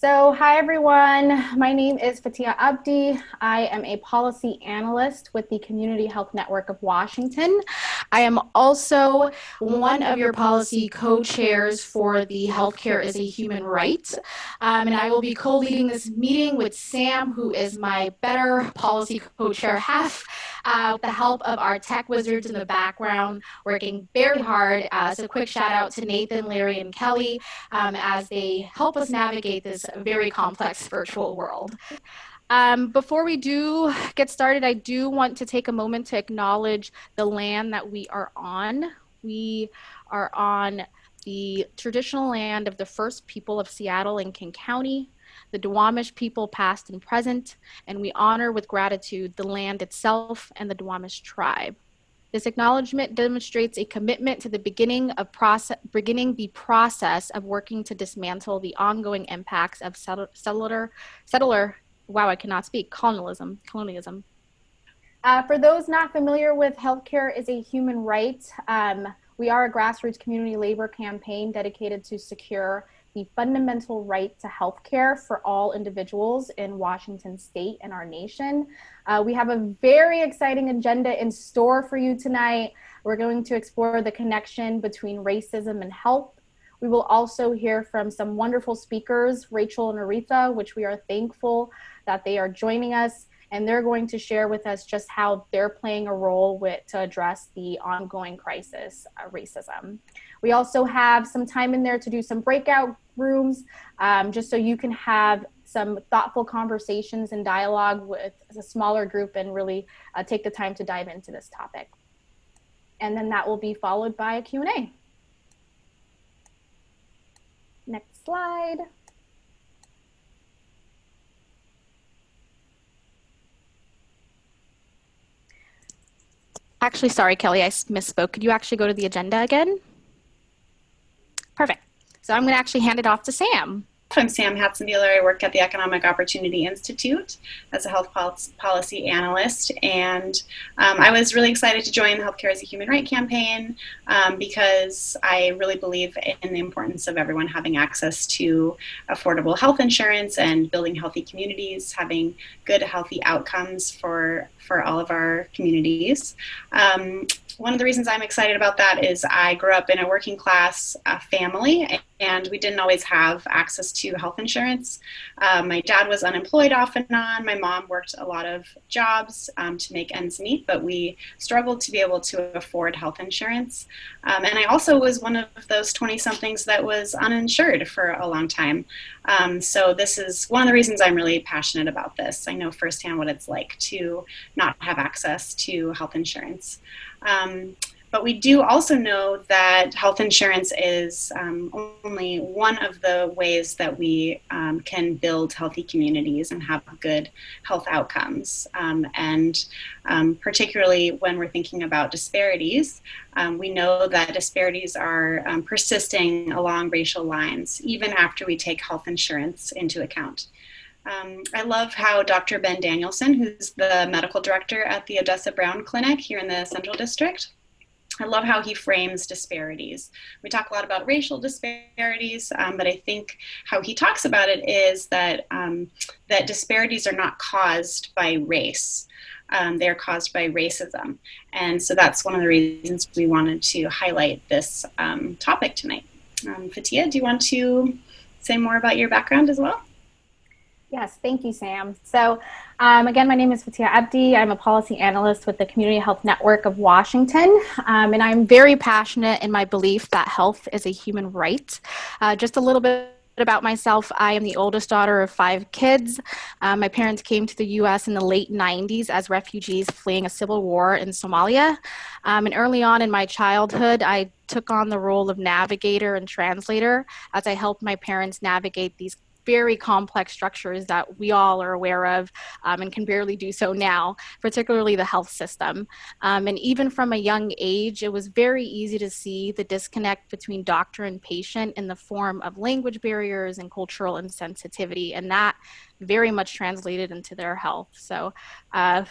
Hi everyone. My name is Fathiya Abdi. I am a policy analyst with the Community Health Network of Washington. I am also one of your policy co-chairs for the Healthcare is a Human Right. And I will be co-leading this meeting with Sam, who is my better policy co-chair half, with the help of our tech wizards in the background, working very hard. So quick shout out to Nathan, Larry, and Kelly as they help us navigate this very complex virtual world. Before we do get started, I do want to take a moment to acknowledge the land that we are on. We are on the traditional land of the first people of Seattle and King County, the Duwamish people past and present, and we honor with gratitude the land itself and the Duwamish tribe. This acknowledgement demonstrates a commitment to the beginning the process of working to dismantle the ongoing impacts of settler, wow, I cannot speak, colonialism. For those not familiar with Healthcare is a Human Right, we are a grassroots community labor campaign dedicated to secure the fundamental right to healthcare for all individuals in Washington state and our nation. We have a very exciting agenda in store for you tonight. We're going to explore the connection between racism and health. We will also hear from some wonderful speakers, Rachel and Aretha, which we are thankful that they are joining us, and they're going to share with us just how they're playing a role to address the ongoing crisis, racism. We also have some time in there to do some breakout rooms, just so you can have some thoughtful conversations and dialogue with a smaller group and really take the time to dive into this topic. And then that will be followed by a Q&A. Next slide. Actually, sorry, Kelly, I misspoke. Could you actually go to the agenda again? Perfect. So I'm going to actually hand it off to Sam. I'm Sam Hatzenbeler. I work at the Economic Opportunity Institute as a health policy analyst, and I was really excited to join the Healthcare as a Human Right campaign because I really believe in the importance of everyone having access to affordable health insurance and building healthy communities, having good, healthy outcomes for all of our communities. One of the reasons I'm excited about that is I grew up in a working class family, and we didn't always have access to health insurance. My dad was unemployed off and on. My mom worked a lot of jobs to make ends meet, but we struggled to be able to afford health insurance. And I also was one of those 20-somethings that was uninsured for a long time. So this is one of the reasons I'm really passionate about this. I know firsthand what it's like to not have access to health insurance. But we do also know that health insurance is only one of the ways that we can build healthy communities and have good health outcomes. And particularly when we're thinking about disparities, we know that disparities are persisting along racial lines, even after we take health insurance into account. I love how Dr. Ben Danielson, who's the medical director at the Odessa Brown Clinic here in the Central District, I love how he frames disparities. We talk a lot about racial disparities, but I think how he talks about it is that that disparities are not caused by race. They are caused by racism. And so that's one of the reasons we wanted to highlight this topic tonight. Fathiya, do you want to say more about your background as well? Yes, thank you, Sam. So again, my name is Fathiya Abdi. I'm a policy analyst with the Community Health Network of Washington, and I'm very passionate in my belief that health is a human right. Just a little bit about myself. I am the oldest daughter of 5 kids. My parents came to the U.S. in the late 90s as refugees fleeing a civil war in Somalia. And early on in my childhood, I took on the role of navigator and translator as I helped my parents navigate these very complex structures that we all are aware of and can barely do so now, particularly the health system. And even from a young age, it was very easy to see the disconnect between doctor and patient in the form of language barriers and cultural insensitivity. And that very much translated into their health. So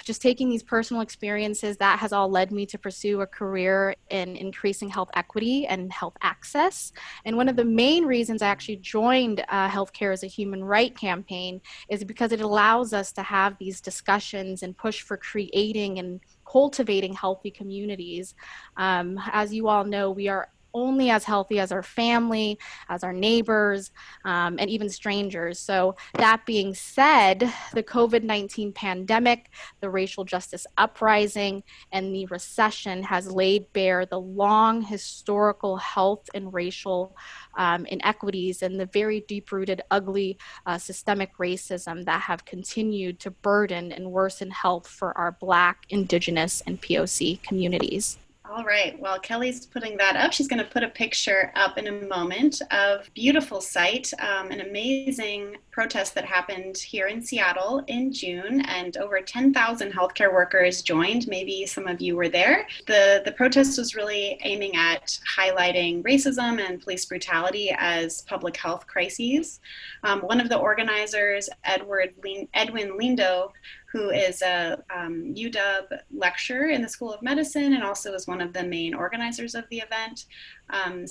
just taking these personal experiences, that has all led me to pursue a career in increasing health equity and health access. And one of the main reasons I actually joined Healthcare as a Human Right campaign is because it allows us to have these discussions and push for creating and cultivating healthy communities. As you all know, we are only as healthy as our family, as our neighbors, and even strangers. So that being said, the COVID-19 pandemic, the racial justice uprising, and the recession has laid bare the long historical health and racial inequities and the very deep-rooted, ugly systemic racism that have continued to burden and worsen health for our Black, Indigenous, and POC communities. All right. Well, Kelly's putting that up. She's going to put a picture up in a moment of beautiful site, an amazing protest that happened here in Seattle in June, and over 10,000 healthcare workers joined. Maybe some of you were there. The protest was really aiming at highlighting racism and police brutality as public health crises. One of the organizers, Edwin Lindo, who is a UW lecturer in the School of Medicine and also is one of the main organizers of the event,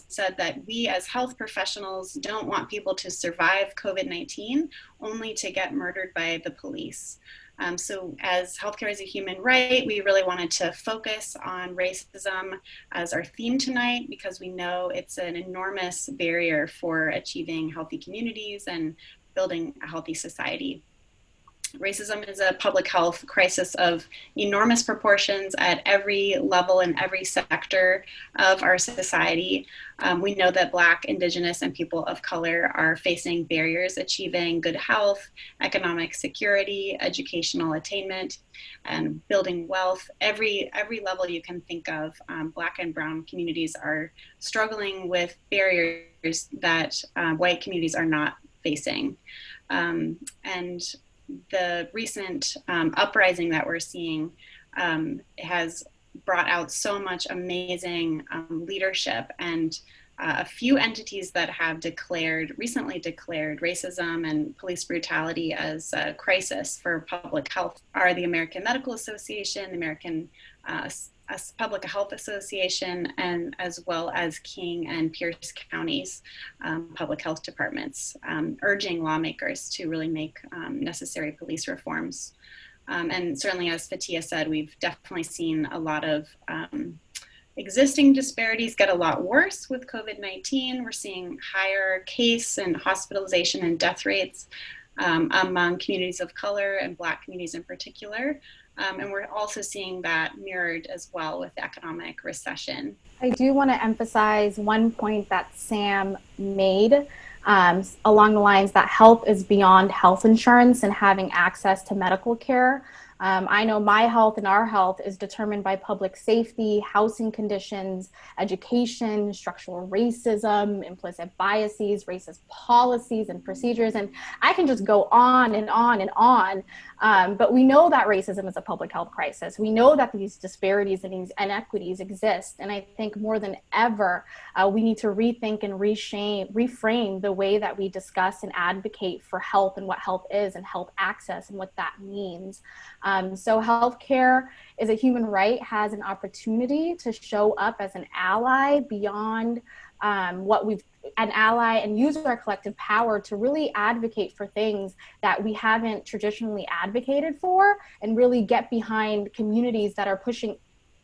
said that we as health professionals don't want people to survive COVID-19, only to get murdered by the police. So as healthcare is a human right, we really wanted to focus on racism as our theme tonight because we know it's an enormous barrier for achieving healthy communities and building a healthy society. Racism is a public health crisis of enormous proportions at every level and every sector of our society. We know that Black, Indigenous, and people of color are facing barriers achieving good health, economic security, educational attainment, and building wealth. Every level you can think of, Black and Brown communities are struggling with barriers that white communities are not facing. And the recent uprising that we're seeing has brought out so much amazing leadership, and a few entities that have recently declared racism and police brutality as a crisis for public health are the American Medical Association, the American Public Health Association, and as well as King and Pierce counties public health departments, urging lawmakers to really make necessary police reforms. And certainly, as Fathiya said, we've definitely seen a lot of existing disparities get a lot worse with COVID-19. We're seeing higher case and hospitalization and death rates among communities of color and Black communities in particular. And we're also seeing that mirrored as well with the economic recession. I do want to emphasize one point that Sam made along the lines that health is beyond health insurance and having access to medical care. I know my health and our health is determined by public safety, housing conditions, education, structural racism, implicit biases, racist policies and procedures. And I can just go on and on and on. But we know that racism is a public health crisis. We know that these disparities and these inequities exist. And I think more than ever, we need to rethink and reframe the way that we discuss and advocate for health and what health is and health access and what that means. So healthcare is a human right, has an opportunity to show up as an ally beyond an ally and use our collective power to really advocate for things that we haven't traditionally advocated for and really get behind communities that are pushing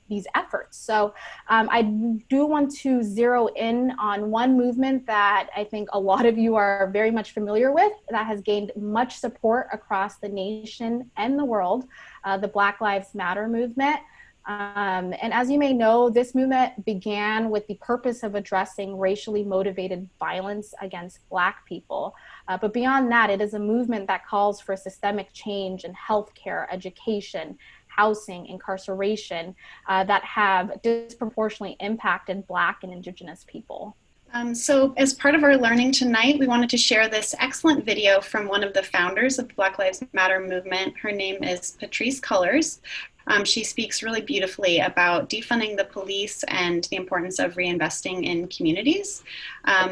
these efforts. So I do want to zero in on one movement that I think a lot of you are very much familiar with that has gained much support across the nation and the world, the Black Lives Matter movement. And as you may know, this movement began with the purpose of addressing racially motivated violence against Black people. But beyond that, it is a movement that calls for systemic change in healthcare, education, housing, incarceration that have disproportionately impacted Black and Indigenous people. So as part of our learning tonight, we wanted to share this excellent video from one of the founders of the Black Lives Matter movement. Her name is Patrisse Cullors. She speaks really beautifully about defunding the police and the importance of reinvesting in communities.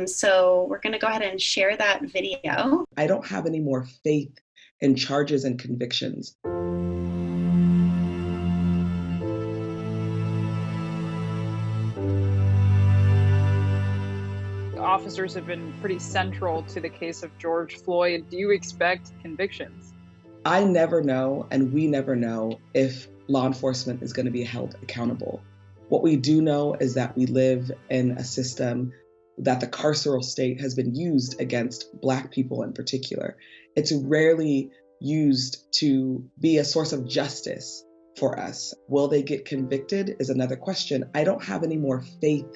So we're going to go ahead and share that video. I don't have any more faith in charges and convictions. Officers have been pretty central to the case of George Floyd. Do you expect convictions? I never know, and we never know, if law enforcement is going to be held accountable. What we do know is that we live in a system that the carceral state has been used against Black people in particular. It's rarely used to be a source of justice for us. Will they get convicted is another question. I don't have any more faith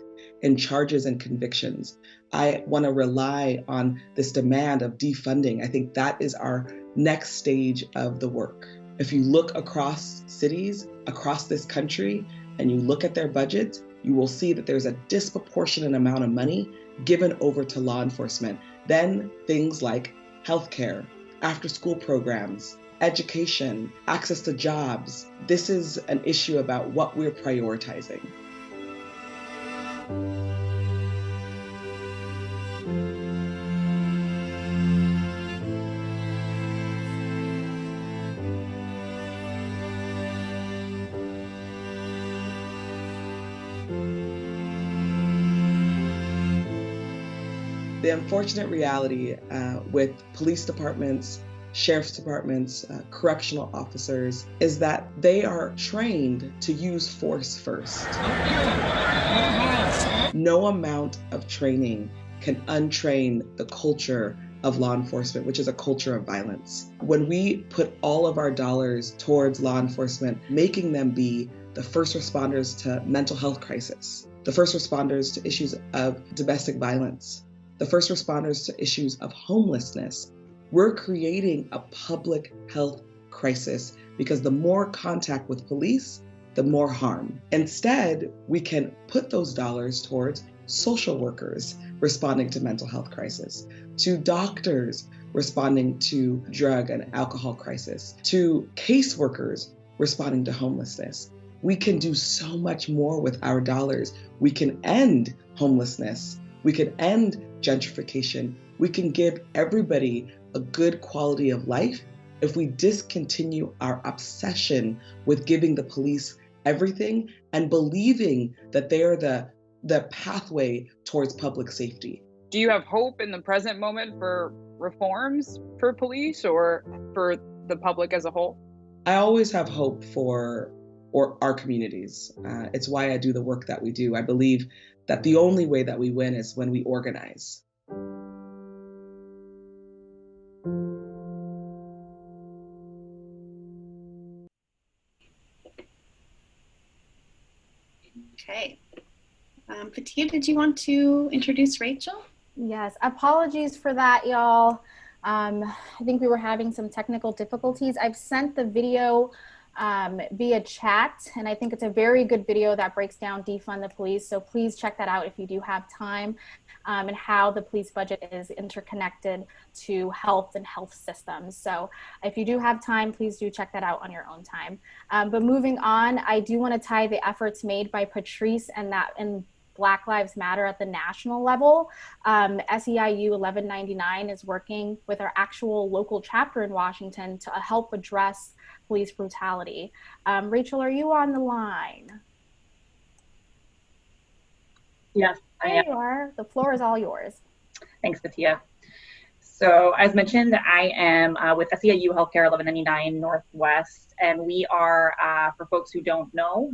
in charges and convictions. I want to rely on this demand of defunding. I think that is our next stage of the work. If you look across cities, across this country, and you look at their budgets, you will see that there's a disproportionate amount of money given over to law enforcement. Then things like healthcare, after-school programs, education, access to jobs. This is an issue about what we're prioritizing. The unfortunate reality with police departments, sheriff's departments, correctional officers, is that they are trained to use force first. No amount of training can untrain the culture of law enforcement, which is a culture of violence. When we put all of our dollars towards law enforcement, making them be the first responders to mental health crisis, the first responders to issues of domestic violence, the first responders to issues of homelessness, we're creating a public health crisis because the more contact with police, the more harm. Instead, we can put those dollars towards social workers responding to mental health crisis, to doctors responding to drug and alcohol crisis, to caseworkers responding to homelessness. We can do so much more with our dollars. We can end homelessness. We can end gentrification. We can give everybody a good quality of life if we discontinue our obsession with giving the police everything and believing that they are the pathway towards public safety. Do you have hope in the present moment for reforms for police or for the public as a whole? I always have hope for our communities. It's why I do the work that we do. I believe that the only way that we win is when we organize. Okay. Fathiya, did you want to introduce Rachel? Yes, apologies for that, y'all. I think we were having some technical difficulties. I've sent the video via chat, and I think it's a very good video that breaks down defund the police. So please check that out if you do have time, and how the police budget is interconnected to health and health systems. So if you do have time, please do check that out on your own time. But moving on, I do want to tie the efforts made by Patrisse and Black Lives Matter at the national level. SEIU 1199 is working with our actual local chapter in Washington to help address police brutality. Rachel, are you on the line? Yes, I am. There you are. The floor is all yours. Thanks, Fathiya. So as mentioned, I am with SEIU Healthcare 1199 Northwest, and we are, for folks who don't know,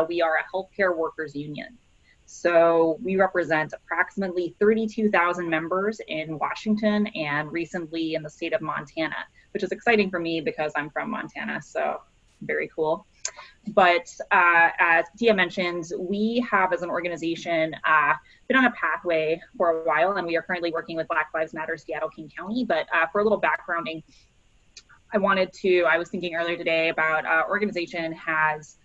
we are a healthcare workers union. So we represent approximately 32,000 members in Washington and recently in the state of Montana, which is exciting for me because I'm from Montana, so very cool. But as Tia mentioned, we have as an organization been on a pathway for a while, and we are currently working with Black Lives Matter Seattle King County. But for a little backgrounding, I was thinking earlier today about our organization has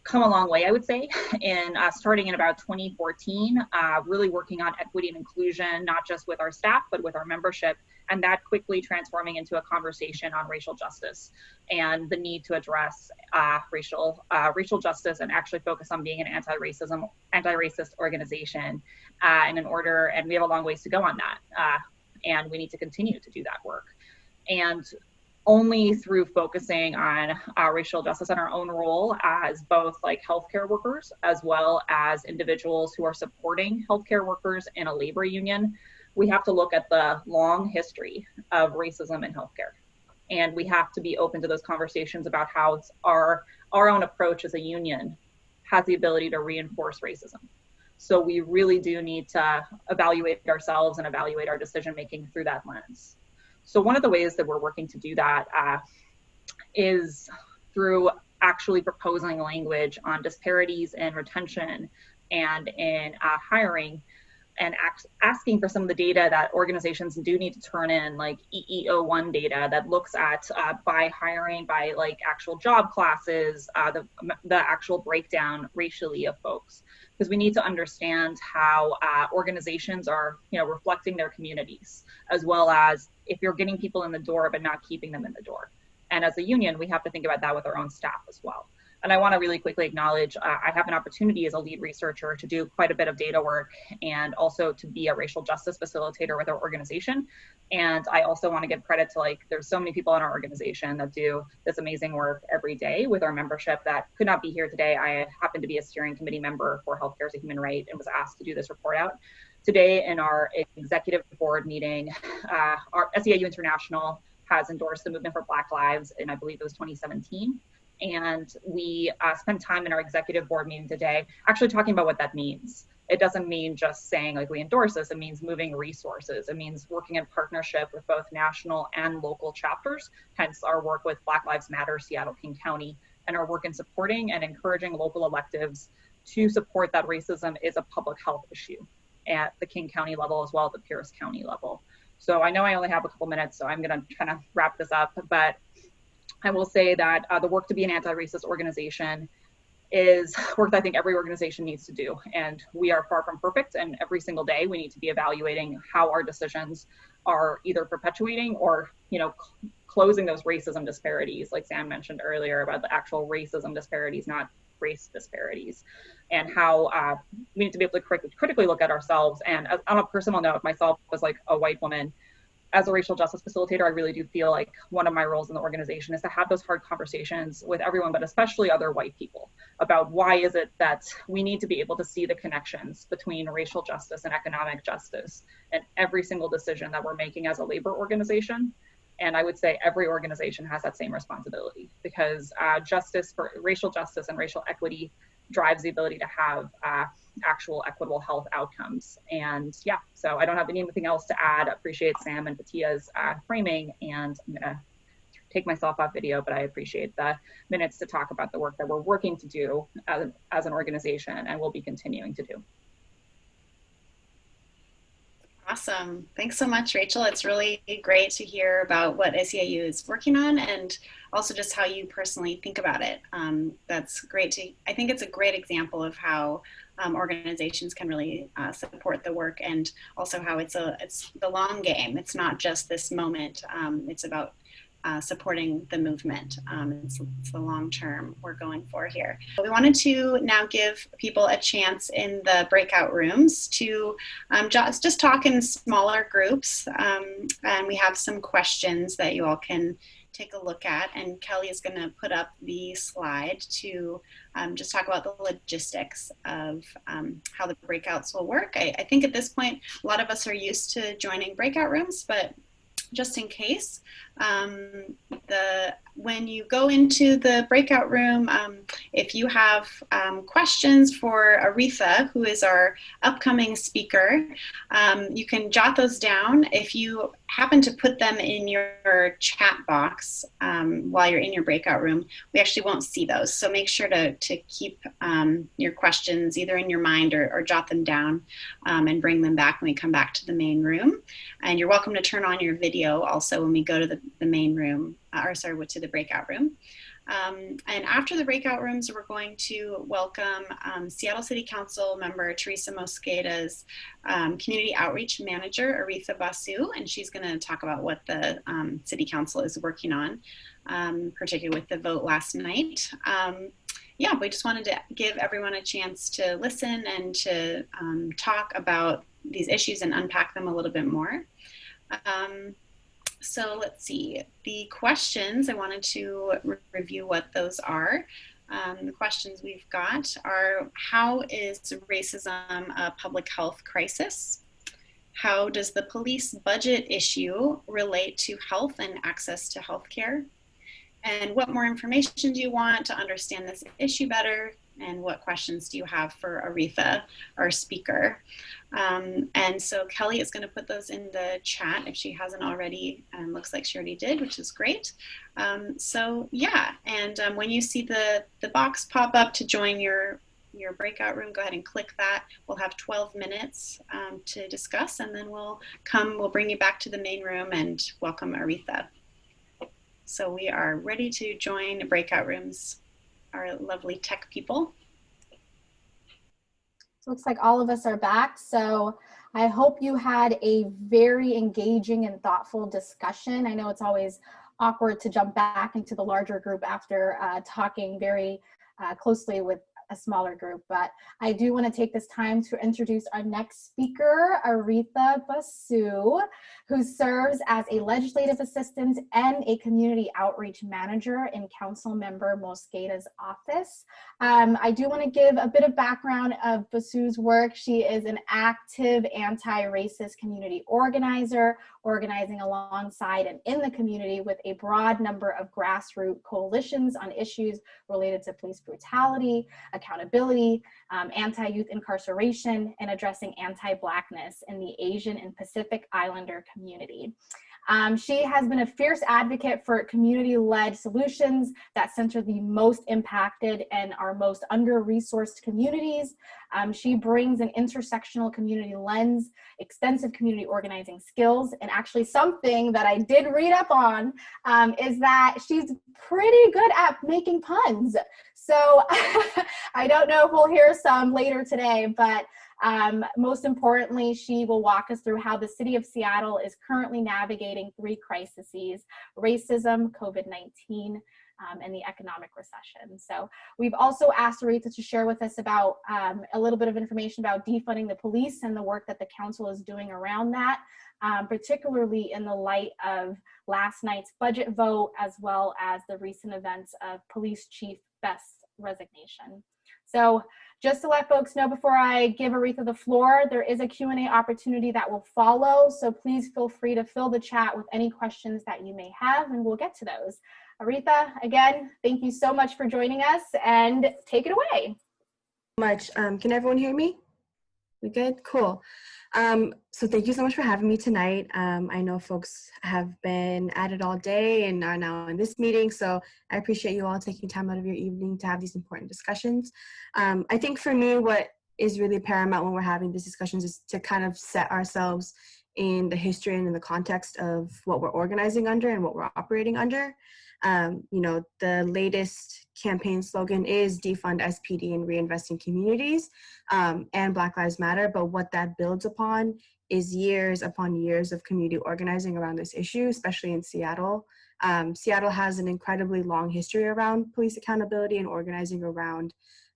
come a long way, I would say, in starting in about 2014, really working on equity and inclusion, not just with our staff, but with our membership, and that quickly transforming into a conversation on racial justice and the need to address racial justice and actually focus on being an anti-racist organization. And we have a long ways to go on that. And we need to continue to do that work. And only through focusing on racial justice and our own role as both like healthcare workers, as well as individuals who are supporting healthcare workers in a labor union, we have to look at the long history of racism in healthcare. And we have to be open to those conversations about how our own approach as a union has the ability to reinforce racism. So we really do need to evaluate ourselves and evaluate our decision-making through that lens. So one of the ways that we're working to do that is through actually proposing language on disparities in retention and in hiring, and asking for some of the data that organizations do need to turn in, like EEO1 data that looks at by hiring, by like actual job classes, the actual breakdown racially of folks. Because we need to understand how organizations are, reflecting their communities, as well as if you're getting people in the door but not keeping them in the door. And as a union, we have to think about that with our own staff as well. And I want to really quickly acknowledge I have an opportunity as a lead researcher to do quite a bit of data work and also to be a racial justice facilitator with our organization. And I also want to give credit to there's so many people in our organization that do this amazing work every day with our membership that could not be here today. I happen to be a steering committee member for Healthcare as a Human Right and was asked to do this report out. Today in our executive board meeting, our SEIU International has endorsed the Movement for Black Lives in, I believe it was 2017. And we spent time in our executive board meeting today actually talking about what that means. It doesn't mean just saying we endorse this, it means moving resources. It means working in partnership with both national and local chapters, hence our work with Black Lives Matter, Seattle, King County, and our work in supporting and encouraging local electives to support that racism is a public health issue at the King County level as well as the Pierce County level. So I know I only have a couple minutes, so I'm gonna kind of wrap this up, but I will say that the work to be an anti-racist organization is work that I think every organization needs to do. And we are far from perfect. And every single day we need to be evaluating how our decisions are either perpetuating or, closing those racism disparities, like Sam mentioned earlier about the actual racism disparities, not race disparities, and how we need to be able to critically look at ourselves. And on a personal note, myself as a white woman, as a racial justice facilitator, I really do feel like one of my roles in the organization is to have those hard conversations with everyone, but especially other white people, about why is it that we need to be able to see the connections between racial justice and economic justice in every single decision that we're making as a labor organization. And I would say every organization has that same responsibility, because justice for racial justice and racial equity drives the ability to have actual equitable health outcomes. And yeah, so I don't have anything else to add. I appreciate Sam and Fathiya's framing, and I'm gonna take myself off video, but I appreciate the minutes to talk about the work that we're working to do as an organization and will be continuing to do. Awesome. Thanks so much, Rachel. It's really great to hear about what SEIU is working on and also just how you personally think about it. That's great I think it's a great example of how organizations can really support the work, and also how it's the long game. It's not just this moment. It's about supporting the movement. It's the long term we're going for here. We wanted to now give people a chance in the breakout rooms to just talk in smaller groups, and we have some questions that you all can take a look at, and Kelly is going to put up the slide to just talk about the logistics of how the breakouts will work. I think at this point a lot of us are used to joining breakout rooms, but just in case, when you go into the breakout room, if you have questions for Aretha, who is our upcoming speaker, you can jot those down. If you happen to put them in your chat box while you're in your breakout room, we actually won't see those. So make sure to keep your questions either in your mind or jot them down and bring them back when we come back to the main room. And you're welcome to turn on your video also when we go to the main room, to the breakout room. And after the breakout rooms, we're going to welcome Seattle City Council member Teresa Mosqueda's community outreach manager, Aretha Basu, and she's going to talk about what the City Council is working on, particularly with the vote last night. Yeah, we just wanted to give everyone a chance to listen and to talk about these issues and unpack them a little bit more. So let's see, the questions, I wanted to review what those are. The questions we've got are, how is racism a public health crisis? How does the police budget issue relate to health and access to healthcare? And what more information do you want to understand this issue better? And what questions do you have for Aretha, our speaker? And so Kelly is going to put those in the chat if she hasn't already, and looks like she already did, which is great. So yeah, and when you see the box pop up to join your breakout room, go ahead and click that. We'll have 12 minutes to discuss, and then we'll bring you back to the main room and welcome Aretha. So we are ready to join breakout rooms, our lovely tech people. So it looks like all of us are back. So I hope you had a very engaging and thoughtful discussion. I know it's always awkward to jump back into the larger group after talking very closely with a smaller group, but I do want to take this time to introduce our next speaker, Aretha Basu, who serves as a legislative assistant and a community outreach manager in Councilmember Mosqueda's office. I do want to give a bit of background of Basu's work. She is an active anti-racist community organizer, organizing alongside and in the community with a broad number of grassroots coalitions on issues related to police brutality, accountability, anti-youth incarceration, and addressing anti-Blackness in the Asian and Pacific Islander community. She has been a fierce advocate for community-led solutions that center the most impacted and our most under-resourced communities. She brings an intersectional community lens, extensive community organizing skills, and actually something that I did read up on is that she's pretty good at making puns. So I don't know if we'll hear some later today, but most importantly, she will walk us through how the city of Seattle is currently navigating 3 crises: racism, COVID-19, and the economic recession. So we've also asked Aretha to share with us about a little bit of information about defunding the police and the work that the council is doing around that, particularly in the light of last night's budget vote, as well as the recent events of Police Chief Best's resignation. So just to let folks know before I give Aretha the floor, there is a Q&A opportunity that will follow. So please feel free to fill the chat with any questions that you may have, and we'll get to those. Aretha, again, thank you so much for joining us, and take it away. Can everyone hear me? We good? Cool. So thank you so much for having me tonight. I know folks have been at it all day and are now in this meeting, so I appreciate you all taking time out of your evening to have these important discussions. I think for me, what is really paramount when we're having these discussions is to kind of set ourselves in the history and in the context of what we're organizing under and what we're operating under. You know, the latest campaign slogan is defund SPD and reinvest in communities, and Black Lives Matter, but what that builds upon is years upon years of community organizing around this issue, especially in Seattle. Seattle has an incredibly long history around police accountability and organizing around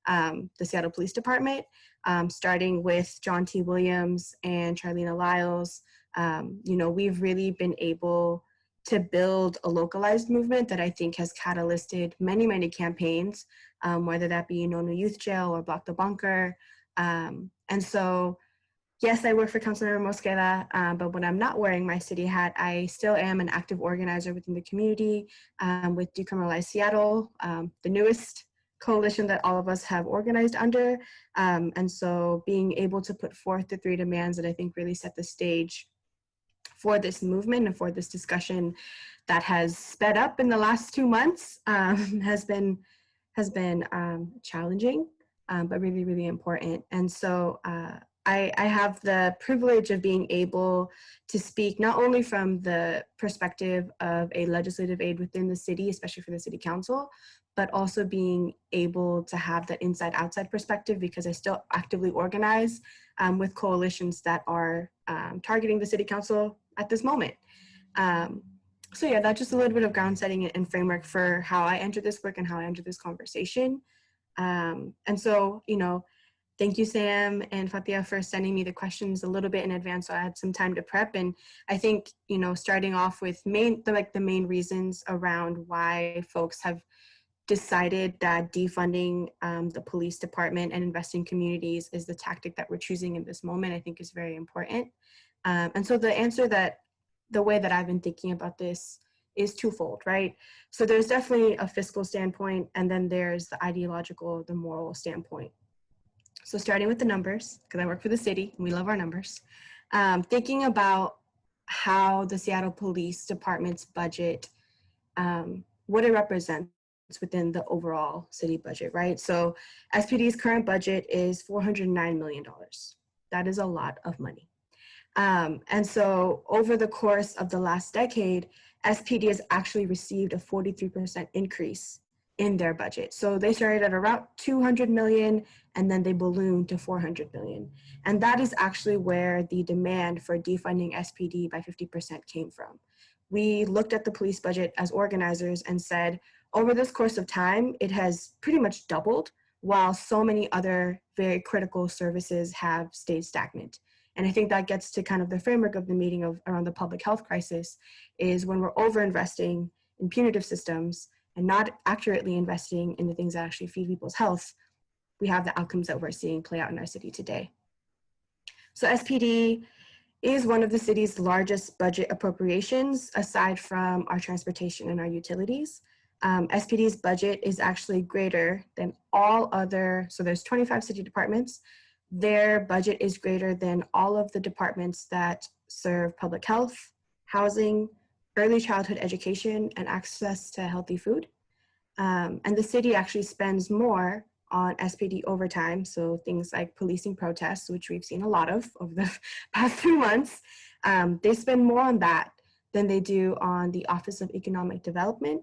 the Seattle Police Department, starting with John T. Williams and Charlena Lyles. You know, we've really been able to build a localized movement that I think has catalyzed many, many campaigns, whether that be No New Youth Jail or Block the Bunker. And so, yes, I work for Councilmember Mosqueda, but when I'm not wearing my city hat, I still am an active organizer within the community with Decriminalize Seattle, the newest coalition that all of us have organized under. And so being able to put forth the 3 demands that I think really set the stage for this movement and for this discussion that has sped up in the last 2 months has been challenging, but really, really important. And so I have the privilege of being able to speak not only from the perspective of a legislative aide within the city, especially for the city council, but also being able to have that inside-outside perspective because I still actively organize with coalitions that are targeting the city council at this moment. So yeah, that's just a little bit of ground setting and framework for how I enter this work and how I enter this conversation. And so, you know, Thank you, Sam and Fathiya, for sending me the questions a little bit in advance, so I had some time to prep. And I think, you know, starting off with the main reasons around why folks have decided that defunding the police department and investing in communities is the tactic that we're choosing in this moment, I think is very important. And so the way that I've been thinking about this is twofold, right? So there's definitely a fiscal standpoint, and then there's the ideological, the moral standpoint. So starting with the numbers, because I work for the city, and we love our numbers. Thinking about how the Seattle Police Department's budget, what it represents within the overall city budget, right? So SPD's current budget is $409 million. That is a lot of money. And so over the course of the last decade, SPD has actually received a 43% increase in their budget. So they started at around 200 million, and then they ballooned to 400 million. And that is actually where the demand for defunding SPD by 50% came from. We looked at the police budget as organizers and said, over this course of time, it has pretty much doubled, while so many other very critical services have stayed stagnant. And I think that gets to kind of the framework of the meeting around the public health crisis, is when we're overinvesting in punitive systems and not accurately investing in the things that actually feed people's health, we have the outcomes that we're seeing play out in our city today. So SPD is one of the city's largest budget appropriations, aside from our transportation and our utilities. SPD's budget is actually greater than all other, so there's 25 city departments. Their budget is greater than all of the departments that serve public health, housing, early childhood education, and access to healthy food. And the city actually spends more on SPD overtime, so things like policing protests, which we've seen a lot of over the past 3 months. They spend more on that than they do on the Office of Economic Development,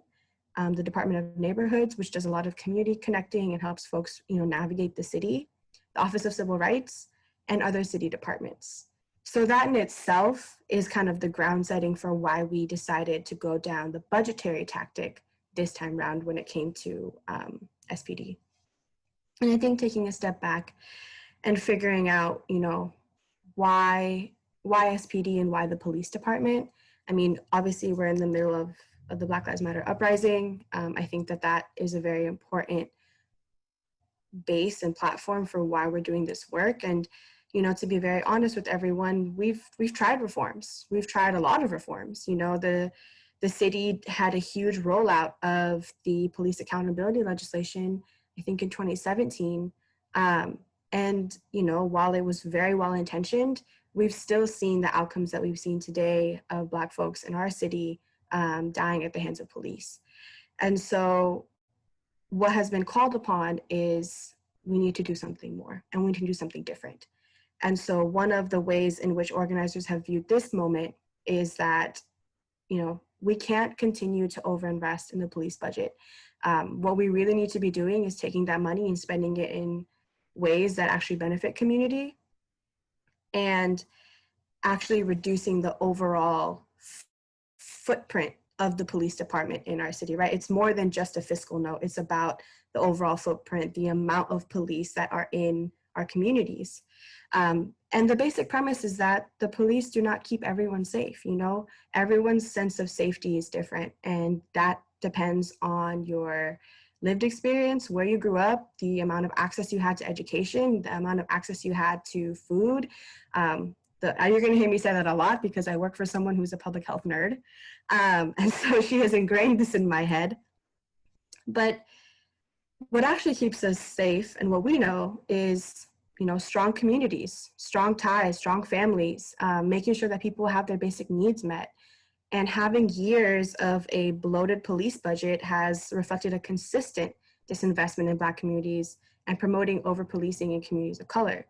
the Department of Neighborhoods, which does a lot of community connecting and helps folks, you know, navigate the city, the Office of Civil Rights, and other city departments. So that in itself is kind of the ground setting for why we decided to go down the budgetary tactic this time around when it came to SPD. And I think taking a step back and figuring out, you know, why SPD and why the police department. I mean, obviously we're in the middle of the Black Lives Matter uprising. I think that is a very important base and platform for why we're doing this work. And, you know, to be very honest with everyone, we've tried reforms. We've tried a lot of reforms. You know, the city had a huge rollout of the police accountability legislation, I think in 2017. And, you know, while it was very well intentioned, we've still seen the outcomes that we've seen today of Black folks in our city dying at the hands of police. And so what has been called upon is we need to do something more, and we need to do something different. And so one of the ways in which organizers have viewed this moment is that, you know, we can't continue to overinvest in the police budget. What we really need to be doing is taking that money and spending it in ways that actually benefit community, and actually reducing the overall footprint of the police department in our city, right? It's more than just a fiscal note. It's about the overall footprint, the amount of police that are in our communities. And the basic premise is that the police do not keep everyone safe. You know, everyone's sense of safety is different, and that depends on your lived experience, where you grew up, the amount of access you had to education, the amount of access you had to food. You're going to hear me say that a lot because I work for someone who's a public health nerd. And so she has ingrained this in my head. But what actually keeps us safe and what we know is, you know, strong communities, strong ties, strong families, making sure that people have their basic needs met. And having years of a bloated police budget has reflected a consistent disinvestment in Black communities and promoting over-policing in communities of color.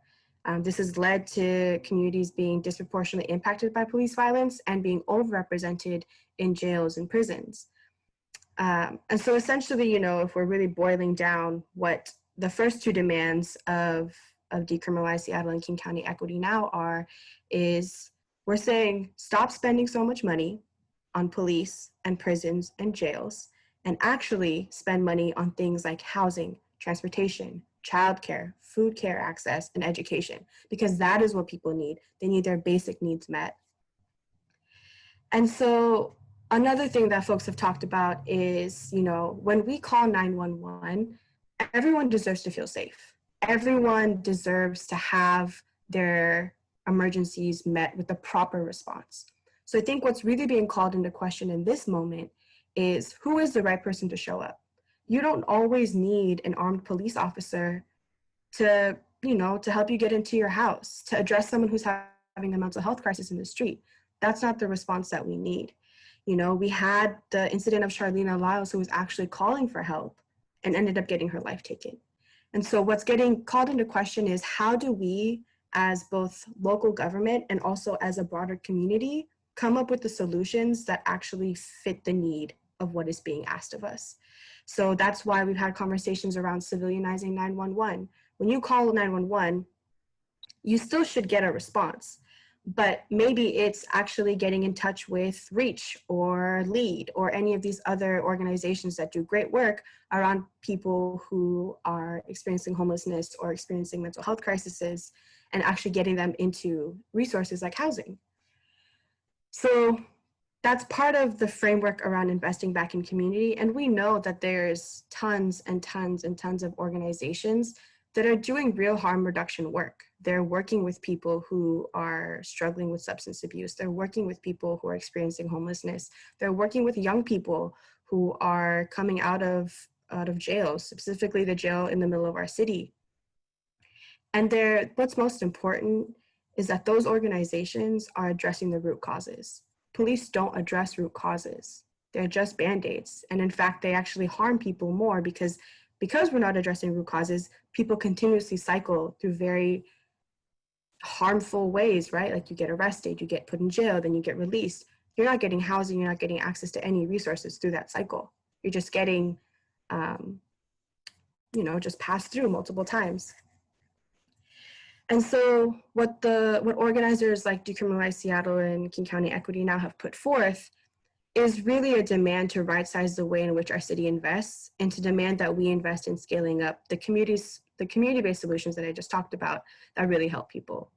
This has led to communities being disproportionately impacted by police violence and being overrepresented in jails and prisons. And so essentially, you know, if we're really boiling down what the first two demands of decriminalized Seattle and King County equity now are, is we're saying stop spending so much money on police and prisons and jails, and actually spend money on things like housing, transportation, childcare, food care access, and education, because that is what people need. They need their basic needs met. And so another thing that folks have talked about is, when we call 911, everyone deserves to feel safe. Everyone deserves to have their emergencies met with the proper response. So I think what's really being called into question in this moment is, who is the right person to show up? You don't always need an armed police officer to help you get into your house, to address someone who's having a mental health crisis in the street. That's not the response that we need. We had the incident of Charlena Lyles, who was actually calling for help and ended up getting her life taken. And so what's getting called into question is, how do we, as both local government and also as a broader community, come up with the solutions that actually fit the need of what is being asked of us? So that's why we've had conversations around civilianizing 911. When you call 911, you still should get a response, but maybe it's actually getting in touch with REACH or LEAD or any of these other organizations that do great work around people who are experiencing homelessness or experiencing mental health crises, and actually getting them into resources like housing. So that's part of the framework around investing back in community. And we know that there's tons and tons and tons of organizations that are doing real harm reduction work. They're working with people who are struggling with substance abuse. They're working with people who are experiencing homelessness. They're working with young people who are coming out of jail, specifically the jail in the middle of our city. And what's most important is that those organizations are addressing the root causes. Police don't address root causes. They're just Band-Aids. And in fact, they actually harm people more because we're not addressing root causes, people continuously cycle through very harmful ways, right? Like, you get arrested, you get put in jail, then you get released. You're not getting housing, you're not getting access to any resources through that cycle. You're just getting, just passed through multiple times. And so what organizers like Decriminalize Seattle and King County Equity now have put forth is really a demand to right-size the way in which our city invests, and to demand that we invest in scaling up the community-based solutions that I just talked about that really help people.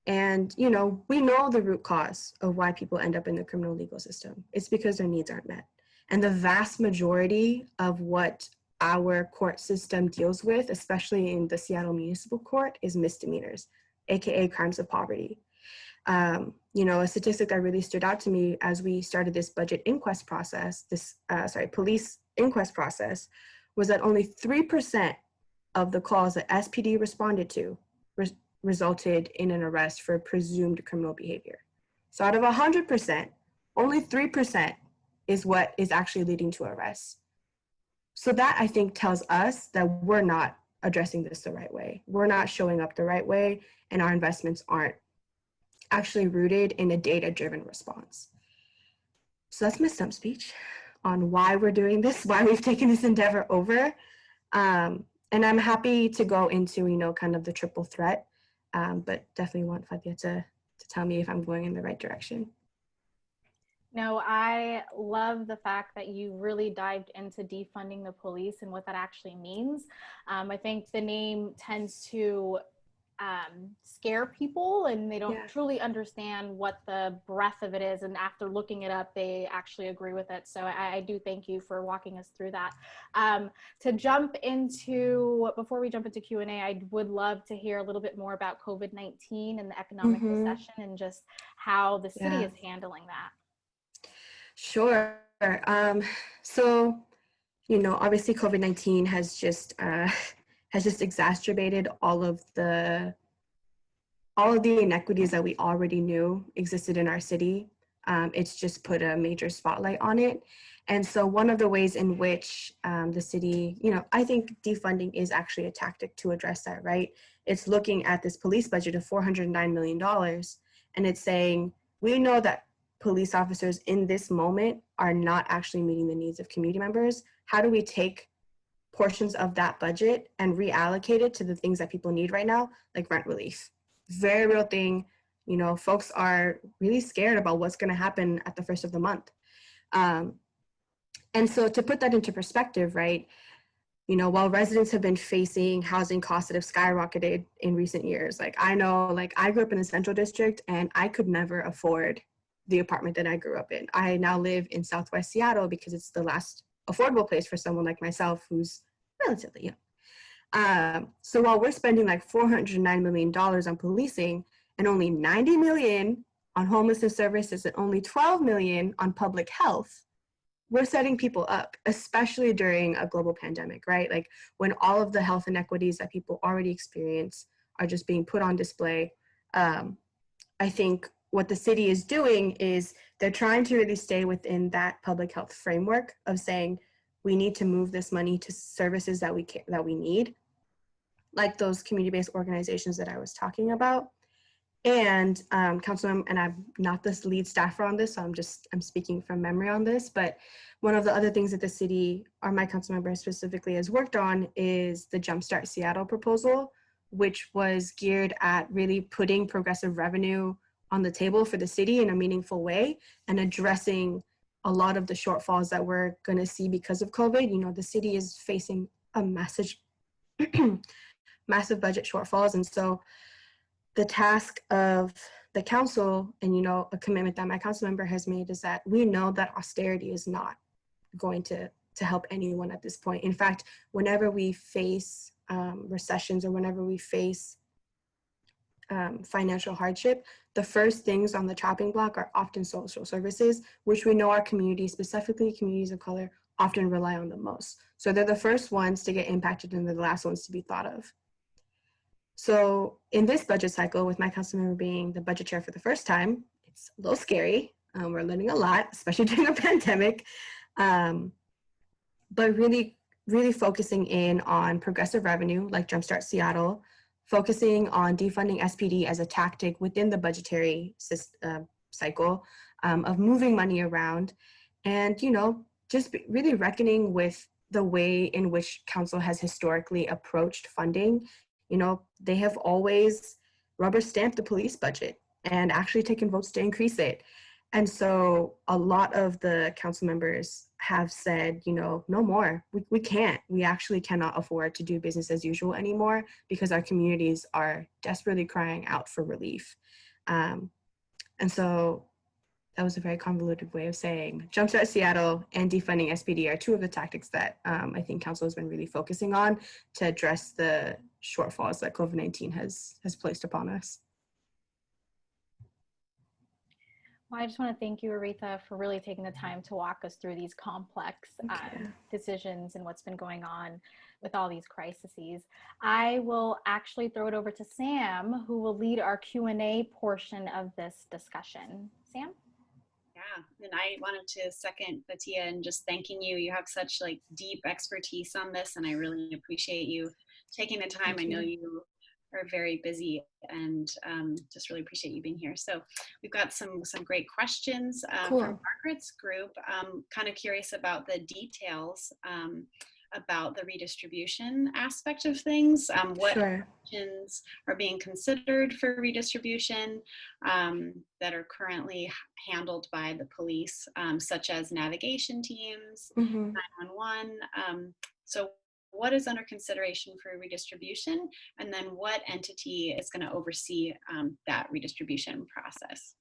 And, we know the root cause of why people end up in the criminal legal system. It's because their needs aren't met. And the vast majority of what our court system deals with, especially in the Seattle Municipal Court, is misdemeanors, AKA crimes of poverty. A statistic that really stood out to me as we started this budget inquest process, police inquest process, was that only 3% of the calls that SPD responded to resulted in an arrest for presumed criminal behavior. So out of 100%, only 3% is what is actually leading to arrests. So that, I think, tells us that we're not addressing this the right way. We're not showing up the right way, and our investments aren't actually rooted in a data-driven response. So that's my stump speech on why we're doing this, why we've taken this endeavor over. And I'm happy to go into, kind of the triple threat, but definitely want Fathiya to tell me if I'm going in the right direction. No, I love the fact that you really dived into defunding the police and what that actually means. I think the name tends to scare people, and they don't truly understand what the breadth of it is. And after looking it up, they actually agree with it. So I do thank you for walking us through that. Before we jump into Q&A, I would love to hear a little bit more about COVID-19 and the economic recession, and just how the city is handling that. Sure. So, obviously COVID-19 has just exacerbated all of the inequities that we already knew existed in our city. It's just put a major spotlight on it. And so one of the ways in which the city, I think defunding is actually a tactic to address that, right? It's looking at this police budget of $409 million, and it's saying, we know that police officers in this moment are not actually meeting the needs of community members. How do we take portions of that budget and reallocate it to the things that people need right now, like rent relief? Very real thing. Folks are really scared about what's going to happen at the first of the month. And so to put that into perspective, right, You know, while residents have been facing housing costs that have skyrocketed in recent years, like I know, like I grew up in the Central District and I could never afford the apartment that I grew up in. I now live in Southwest Seattle because it's the last affordable place for someone like myself who's relatively young. So while we're spending like $409 million on policing and only $90 million on homelessness services and only $12 million on public health, we're setting people up, especially during a global pandemic, right? Like when all of the health inequities that people already experience are just being put on display. I think what the city is doing is they're trying to really stay within that public health framework of saying, we need to move this money to services that we need, like those community-based organizations that I was talking about. And Councilmember, and I'm not the lead staffer on this, so I'm speaking from memory on this, but one of the other things that the city, or my Councilmember specifically, has worked on is the Jumpstart Seattle proposal, which was geared at really putting progressive revenue on the table for the city in a meaningful way and addressing a lot of the shortfalls that we're going to see because of COVID. You know, the city is facing a massive budget shortfalls, and so the task of the council, and you know, a commitment that my council member has made, is that we know that austerity is not going to help anyone at this point. In fact, whenever we face recessions or whenever we face financial hardship, the first things on the chopping block are often social services, which we know our communities, specifically communities of color, often rely on the most. So they're the first ones to get impacted and they're the last ones to be thought of. So in this budget cycle, with my council member being the budget chair for the first time, it's a little scary. We're learning a lot, especially during a pandemic, but really focusing in on progressive revenue like Jumpstart Seattle, focusing on defunding SPD as a tactic within the budgetary cycle of moving money around, and you know, just really reckoning with the way in which council has historically approached funding. You know, they have always rubber stamped the police budget and actually taken votes to increase it. And so a lot of the council members have said, you know, no more. We actually cannot afford to do business as usual anymore because our communities are desperately crying out for relief. And so that was a very convoluted way of saying Jumpstart Seattle and defunding SPD are two of the tactics that I think council has been really focusing on to address the shortfalls that COVID-19 has placed upon us. Well, I just want to thank you, Aretha, for really taking the time to walk us through these complex decisions and what's been going on with all these crises. I will actually throw it over to Sam, who will lead our Q&A portion of this discussion. Sam? Yeah, and I wanted to second Fathiya and just thanking you. You have such like deep expertise on this, and I really appreciate you taking the time. I know you are very busy, and just really appreciate you being here. So we've got some great questions Cool. from Margaret's group. Kind of curious about the details about the redistribution aspect of things. What options are being considered for redistribution that are currently handled by the police, such as navigation teams, 911. So what is under consideration for redistribution, and then what entity is going to oversee that redistribution process?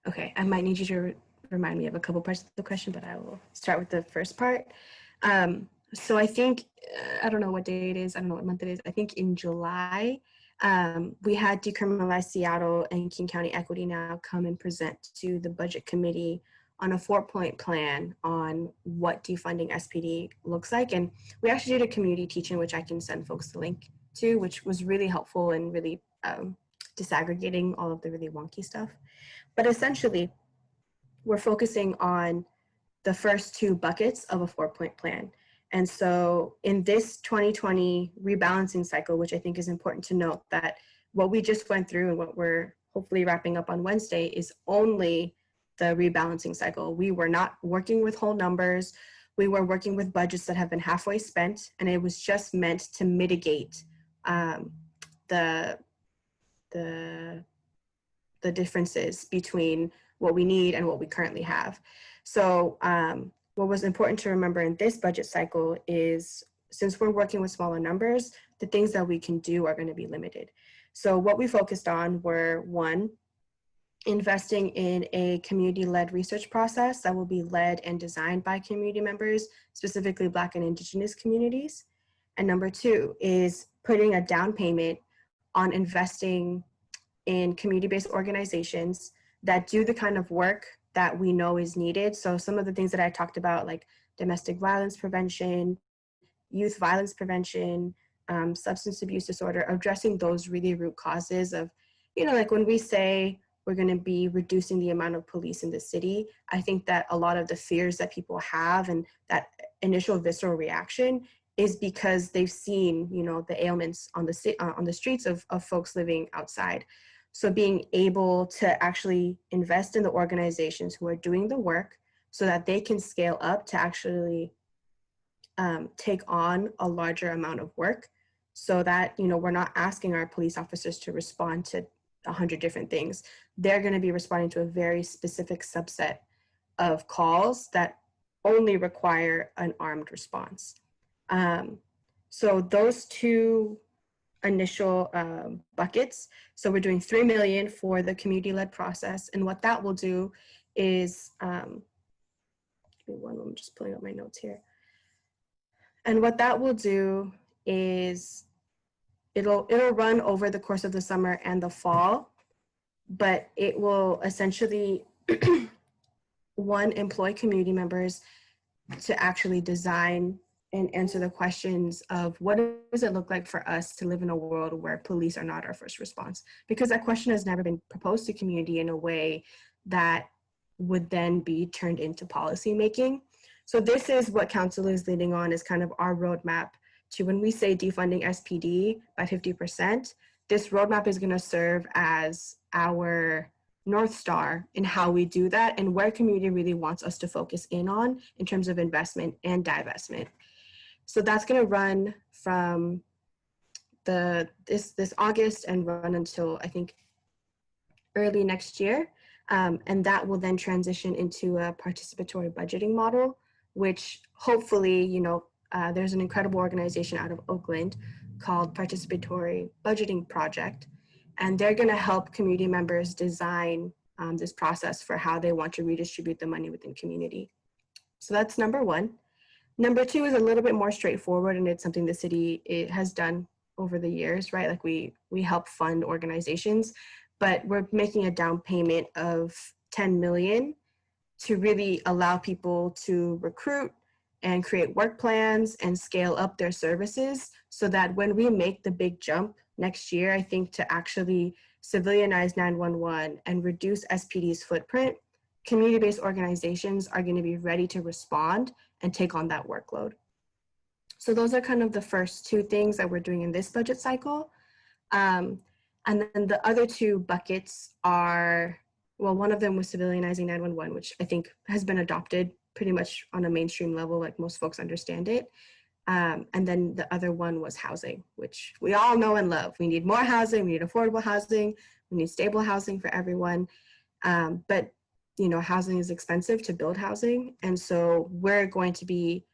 Okay, I might need you to remind me of a couple parts of the question, but I will start with the first part. So I think, I don't know what day it is, I don't know what month it is, I think in July, we had Decriminalize Seattle and King County Equity Now come and present to the budget committee on a 4-point plan on what defunding SPD looks like. And we actually did a community teaching, which I can send folks the link to, which was really helpful in really disaggregating all of the really wonky stuff. But essentially, we're focusing on the first 2 buckets of a 4-point plan. And so in this 2020 rebalancing cycle, which I think is important to note, that what we just went through and what we're hopefully wrapping up on Wednesday is only the rebalancing cycle. We were not working with whole numbers. We were working with budgets that have been halfway spent, and it was just meant to mitigate the differences between what we need and what we currently have. So what was important to remember in this budget cycle is since we're working with smaller numbers, the things that we can do are going to be limited. So what we focused on were, one, investing in a community-led research process that will be led and designed by community members, specifically Black and Indigenous communities. And number two is putting a down payment on investing in community-based organizations that do the kind of work that we know is needed. So some of the things that I talked about, like domestic violence prevention, youth violence prevention, substance abuse disorder, addressing those really root causes of, you know, like when we say we're going to be reducing the amount of police in the city, I think that a lot of the fears that people have and that initial visceral reaction is because they've seen, you know, the ailments on the streets of folks living outside. So being able to actually invest in the organizations who are doing the work so that they can scale up to actually take on a larger amount of work, so that, you know, we're not asking our police officers to respond to 100 different things. They're going to be responding to a very specific subset of calls that only require an armed response. So those two initial buckets. So we're doing $3 million for the community-led process. And what that will do is, give me one moment, I'm just pulling up my notes here. And what that will do is it'll run over the course of the summer and the fall, but it will essentially, one, employ community members to actually design and answer the questions of what does it look like for us to live in a world where police are not our first response? Because that question has never been proposed to community in a way that would then be turned into policy making. So this is what council is leading on, is kind of our roadmap to, when we say defunding SPD by 50%, this roadmap is going to serve as our North Star in how we do that and where community really wants us to focus in on in terms of investment and divestment. So that's going to run from this August and run until, I think, early next year. And that will then transition into a participatory budgeting model, which hopefully, you know, there's an incredible organization out of Oakland called Participatory Budgeting Project, and they're going to help community members design this process for how they want to redistribute the money within community. So that's number one. Number two is a little bit more straightforward, and it's something the city has done over the years, right? Like we help fund organizations, but we're making a down payment of $10 million to really allow people to recruit and create work plans and scale up their services, so that when we make the big jump next year, I think, to actually civilianize 911 and reduce SPD's footprint, community-based organizations are going to be ready to respond and take on that workload. So those are kind of the first two things that we're doing in this budget cycle. And then the other two buckets are, well, one of them was civilianizing 911, which I think has been adopted pretty much on a mainstream level, like most folks understand it. And then the other one was housing, which we all know and love. We need more housing, we need affordable housing, we need stable housing for everyone. But you know, housing is expensive to build housing. And so we're going to be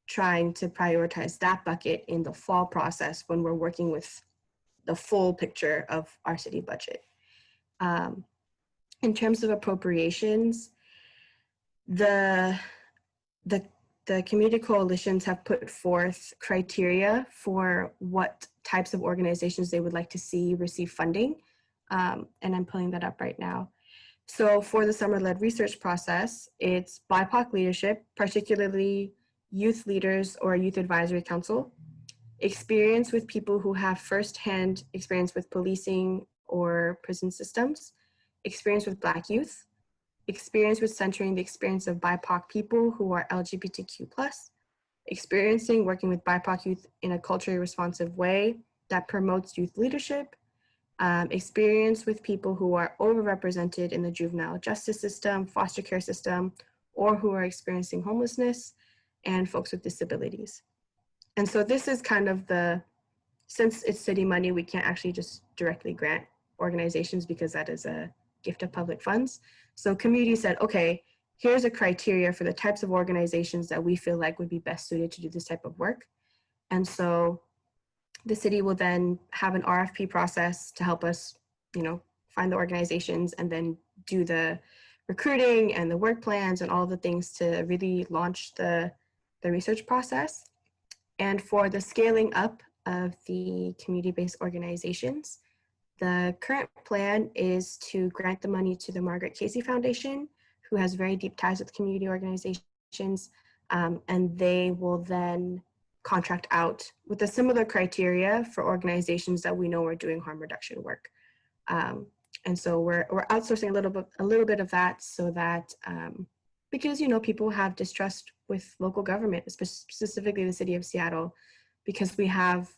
trying to prioritize that bucket in the fall process when we're working with the full picture of our city budget. In terms of appropriations, the community coalitions have put forth criteria for what types of organizations they would like to see receive funding. And I'm pulling that up right now. So for the summer-led research process, it's BIPOC leadership, particularly youth leaders or a youth advisory council, experience with people who have firsthand experience with policing or prison systems, experience with Black youth, experience with centering the experience of BIPOC people who are LGBTQ+, experiencing working with BIPOC youth in a culturally responsive way that promotes youth leadership, experience with people who are overrepresented in the juvenile justice system, foster care system, or who are experiencing homelessness, and folks with disabilities. And so this is kind of since it's city money, we can't actually just directly grant organizations because that is a gift of public funds. So community said, okay, here's a criteria for the types of organizations that we feel like would be best suited to do this type of work. And so the city will then have an RFP process to help us, find the organizations and then do the recruiting and the work plans and all the things to really launch the research process. And for the scaling up of the community-based organizations, the current plan is to grant the money to the Margaret Casey Foundation, who has very deep ties with community organizations, and they will then contract out with a similar criteria for organizations that we know are doing harm reduction work. And so we're outsourcing a little bit of that, so that because people have distrust with local government, specifically the city of Seattle, because we have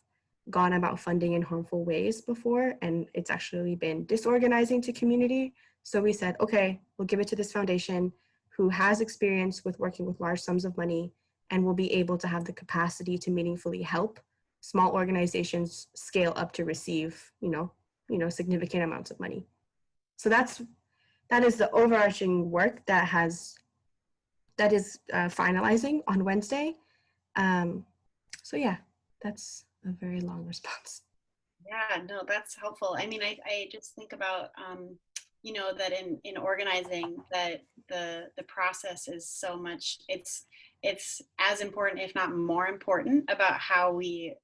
gone about funding in harmful ways before, and it's actually been disorganizing to community. So we said, okay, we'll give it to this foundation who has experience with working with large sums of money and will be able to have the capacity to meaningfully help small organizations scale up to receive, significant amounts of money. So that is the overarching work that is finalizing on Wednesday. So yeah, that's a very long response. Yeah, no, that's helpful. I mean, I just think about, that in organizing, that the process is so much, it's as important, if not more important, about how we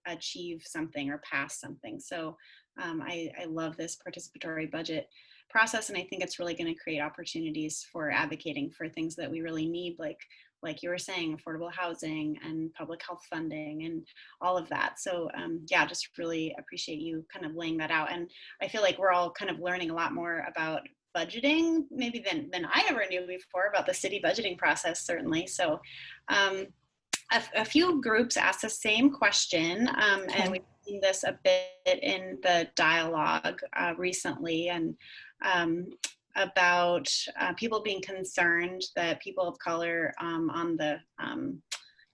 achieve something or pass something. So I love this participatory budget process, and I think it's really going to create opportunities for advocating for things that we really need, like you were saying, affordable housing and public health funding and all of that. So yeah, just really appreciate you kind of laying that out. And I feel like we're all kind of learning a lot more about budgeting maybe than I ever knew before about the city budgeting process, certainly. So a few groups asked the same question, and we've seen this a bit in the dialogue recently, and about people being concerned that people of color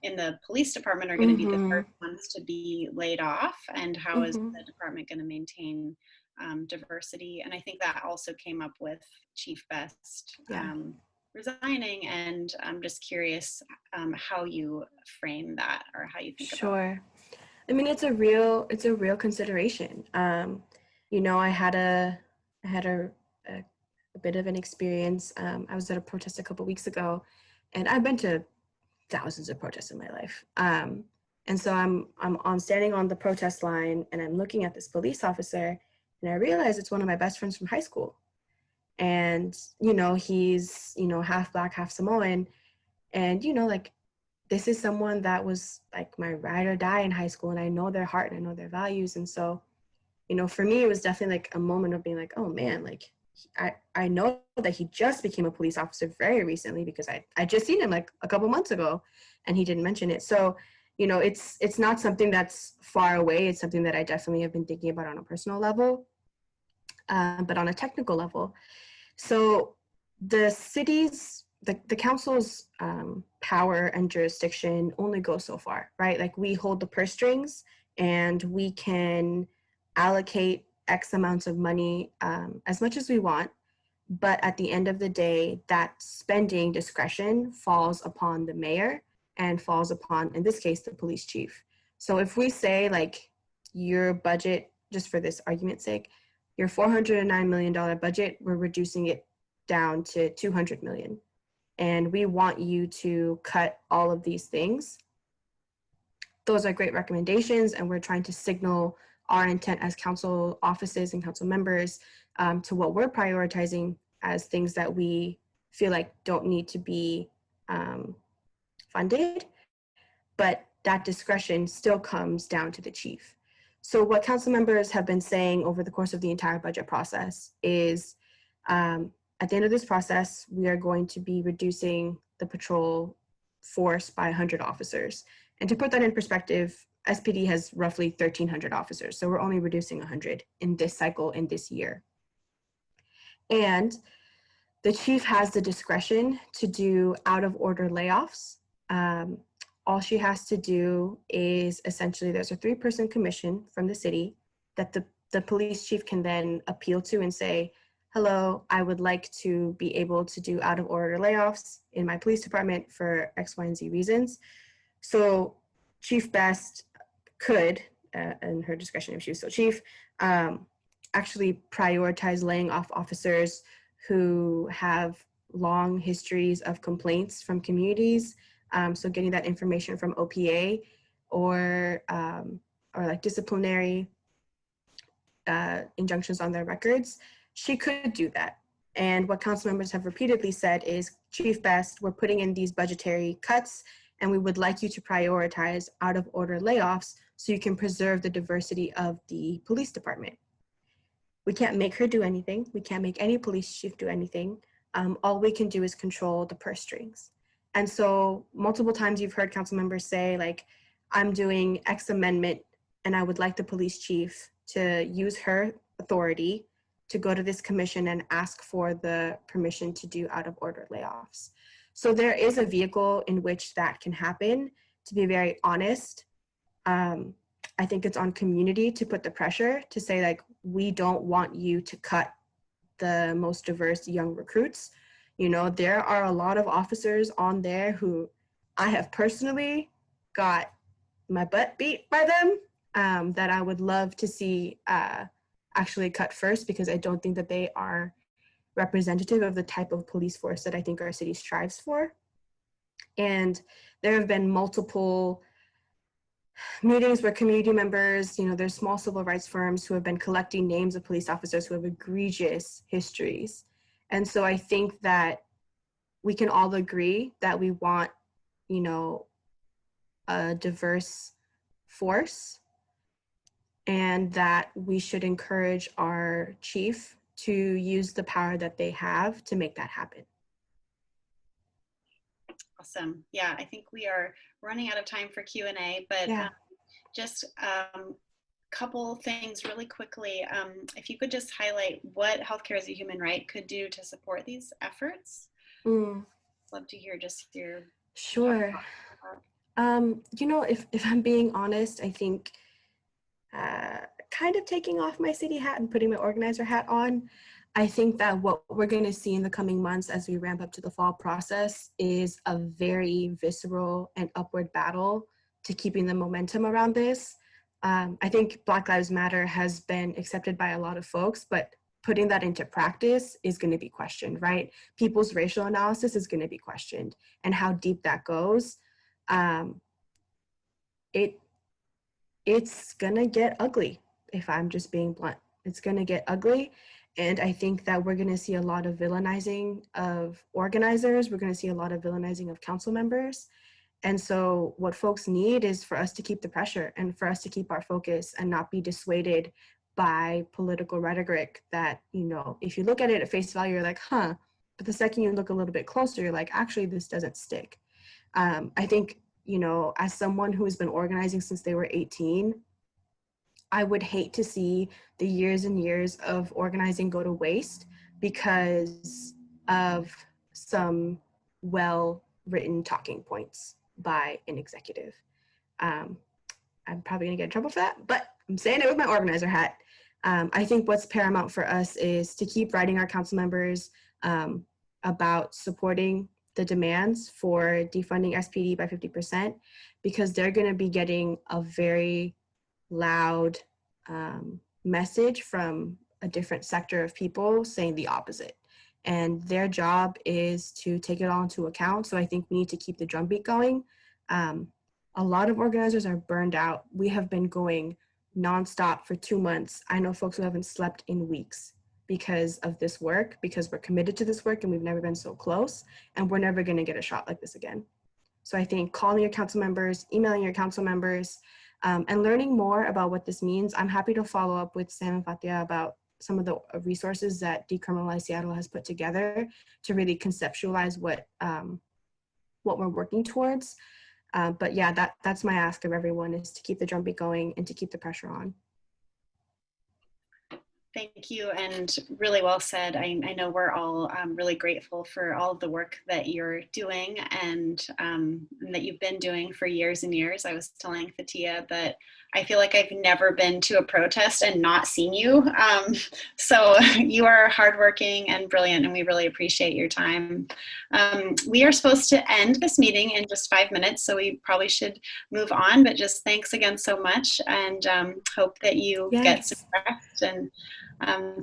in the police department are going to be the first ones to be laid off, and how is the department going to maintain diversity. And I think that also came up with Chief Best resigning, and I'm just curious how you frame that, or how you think about it. Sure. I mean, it's a real consideration. I had a bit of an experience. I was at a protest a couple weeks ago, and I've been to thousands of protests in my life. And so I'm standing on the protest line, and I'm looking at this police officer, and I realize it's one of my best friends from high school. And, he's, half Black, half Samoan. And, this is someone that was like my ride or die in high school, and I know their heart and I know their values. And so, for me, it was definitely like a moment of being like, oh man, like I know that he just became a police officer very recently, because I just seen him like a couple months ago, and he didn't mention it. So, it's not something that's far away. It's something that I definitely have been thinking about on a personal level, but on a technical level. So the city's, the council's power and jurisdiction only goes so far, right? Like, we hold the purse strings, and we can allocate X amounts of money as much as we want. But at the end of the day, that spending discretion falls upon the mayor and falls upon, in this case, the police chief. So if we say, like, your budget, just for this argument's sake, your $409 million budget, we're reducing it down to $200 million. And we want you to cut all of these things. Those are great recommendations, and we're trying to signal our intent as council offices and council members to what we're prioritizing as things that we feel like don't need to be funded, but that discretion still comes down to the chief. So what council members have been saying over the course of the entire budget process is, at the end of this process, we are going to be reducing the patrol force by 100 officers. And to put that in perspective, SPD has roughly 1,300 officers. So we're only reducing 100 in this cycle, in this year. And the chief has the discretion to do out of order layoffs. All she has to do is essentially, there's a 3-person commission from the city that the police chief can then appeal to and say, hello, I would like to be able to do out of order layoffs in my police department for X, Y, and Z reasons. So Chief Best could, in her discretion if she was still chief, actually prioritize laying off officers who have long histories of complaints from communities. So getting that information from OPA or like disciplinary injunctions on their records, she could do that. And what council members have repeatedly said is, Chief Best, we're putting in these budgetary cuts and we would like you to prioritize out of order layoffs so you can preserve the diversity of the police department. We can't make her do anything. We can't make any police chief do anything. All we can do is control the purse strings. And so multiple times you've heard council members say, like, I'm doing X amendment and I would like the police chief to use her authority to go to this commission and ask for the permission to do out of order layoffs. So there is a vehicle in which that can happen. To be very honest, I think it's on community to put the pressure to say, like, we don't want you to cut the most diverse young recruits. You know, there are a lot of officers on there who I have personally got my butt beat by them that I would love to see actually cut first, because I don't think that they are representative of the type of police force that I think our city strives for. And there have been multiple meetings where community members, you know, there's small civil rights firms who have been collecting names of police officers who have egregious histories. And so I think that we can all agree that we want, you know, a diverse force, and that we should encourage our chief to use the power that they have to make that happen. Awesome. Yeah, I think we are running out of time for Q&A, but Yeah. Just a couple things really quickly. If you could just highlight what healthcare as a human right could do to support these efforts. Love to hear just your Sure. You know, if I'm being honest, I think kind of taking off my city hat and putting my organizer hat on, I think that what we're going to see in the coming months as we ramp up to the fall process is a very visceral and upward battle to keeping the momentum around this. I think Black Lives Matter has been accepted by a lot of folks, but putting that into practice is going to be questioned, right? People's racial analysis is going to be questioned, and how deep that goes. It's going to get ugly, if I'm just being blunt. It's going to get ugly. And I think that we're going to see a lot of villainizing of organizers. We're going to see a lot of villainizing of council members. And so what folks need is for us to keep the pressure and for us to keep our focus and not be dissuaded by political rhetoric that, you know, if you look at it at face value, you're like, huh, but the second you look a little bit closer, you're like, actually, this doesn't stick. I think, you know, as someone who has been organizing since they were 18, I would hate to see the years and years of organizing go to waste because of some well-written talking points by an executive. I'm probably gonna get in trouble for that, but I'm saying it with my organizer hat. I think what's paramount for us is to keep writing our council members about supporting the demands for defunding SPD by 50%, because they're gonna be getting a very loud message from a different sector of people saying the opposite. And their job is to take it all into account. So I think we need to keep the drumbeat going. A lot of organizers are burned out. We have been going nonstop for 2 months. I know folks who haven't slept in weeks because of this work, because we're committed to this work and we've never been so close, and we're never gonna get a shot like this again. So I think calling your council members, emailing your council members, and learning more about what this means. I'm happy to follow up with Sam and Fathiya about some of the resources that Decriminalize Seattle has put together to really conceptualize what we're working towards. But yeah, that's my ask of everyone, is to keep the drumbeat going and to keep the pressure on. Thank you, and really well said. I know we're all really grateful for all of the work that you're doing and that you've been doing for years and years. I was telling Fathiya that I feel like I've never been to a protest and not seen you. So you are hardworking and brilliant, and we really appreciate your time. We are supposed to end this meeting in just 5 minutes, so we probably should move on, but just thanks again so much, and hope that you get some rest and